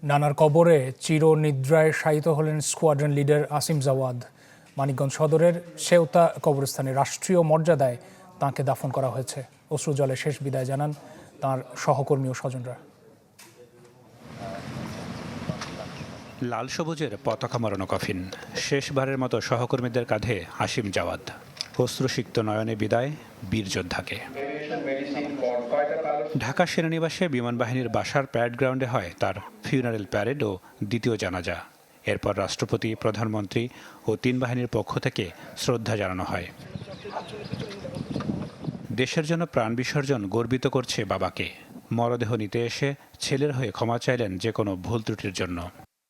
নানার কবরে চিরনিদ্রায় শায়িত হলেন স্কোয়াড্রন লিডার আসিম জাওয়াদ। মানিকগঞ্জ সদরের সেওতা কবরস্থানে রাষ্ট্রীয় মর্যাদায় তাঁকে দাফন করা হয়েছে। অশ্রুজলে শেষ বিদায় জানান তাঁর সহকর্মী ও স্বজনরা। লাল সবুজের পতাকা মোড়ানো কফিন, শেষবারের মতো সহকর্মীদের কাঁধে আসিম জাওয়াদ। অশ্রুসিক্ত নয়নে বিদায় বীর যোদ্ধাকে। ঢাকা সেনানিবাসে বিমান বাহিনীর বাসার প্যারেড গ্রাউন্ডে হয় তার ফিউনারেল প্যারেড ও দ্বিতীয় জানাজা। এরপর রাষ্ট্রপতি, প্রধানমন্ত্রী ও 3 বাহিনীর পক্ষ থেকে শ্রদ্ধা জানানো হয়। দেশের জন্য প্রাণ বিসর্জন গর্বিত করছে বাবাকে। মরদেহ নিতে এসে ছেলের হয়ে ক্ষমা চাইলেন যে কোনো ভুল ত্রুটির জন্য।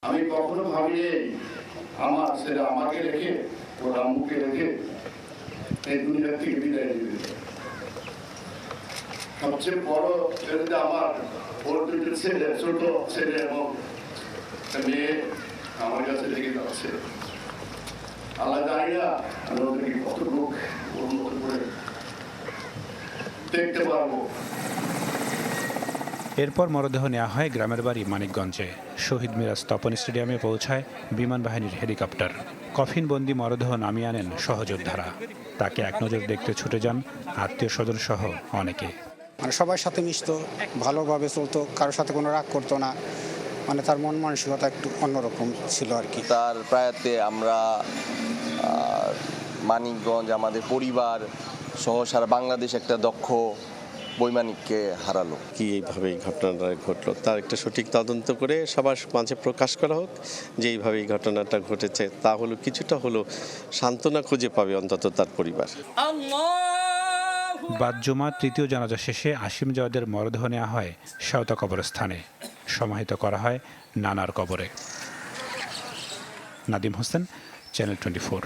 আমি কখনো ভাবিনি আমার ছেলে আমাকে রেখে ওর আম্মুকে রেখে এই দুনিয়া থেকে বিদায় দিবে। সবচেয়ে বড় ছেলেটা আমার, ওর দুটো ছেলে, ছোট ছেলে এবং মেয়ে আমার কাছে লেগে যাচ্ছে। আল্লাহ জানি না আমি ওদেরকে কত লোক ওর মতো করে দেখতে পারবো। এরপর মরদেহ নেওয়া হয় গ্রামের বাড়ি মানিকগঞ্জে। শহীদ মিরাজ তপন স্টেডিয়ামে পৌঁছায় বিমান বাহিনীর হেলিকপ্টার। কফিনবন্দি মরদেহ নামিয়ে আনেন সহযোদ্ধারা। তাকে এক নজর দেখতে ছুটে যান আত্মীয় স্বজন সহ অনেকে। সবার সাথে মিশতো, ভালোভাবে চলতো, কারোর সাথে কোনো রাগ করতো না। তার মন মানসিকতা একটু অন্যরকম ছিল আর কি। তার প্রয়াতে আমরা মানিকগঞ্জ, আমাদের পরিবার সহ সারা বাংলাদেশ একটা দক্ষ বৈমানিককে হারালো। কি এইভাবে এই ঘটনাটা ঘটলো তার একটা সঠিক তদন্ত করে সবার মাঝে প্রকাশ করা হোক যে এইভাবে এই ঘটনাটা ঘটেছে, তা হলো কিছুটা হলো সান্ত্বনা খুঁজে পাবে অন্তত তার পরিবার। বাদ জুমা তৃতীয় জানাজা শেষে আসিম জাওয়াদের মরদেহ নেওয়া হয় সেওতা কবরস্থানে। সমাহিত করা হয় নানার কবরে। নাদিম হোসেন, চ্যানেল 24।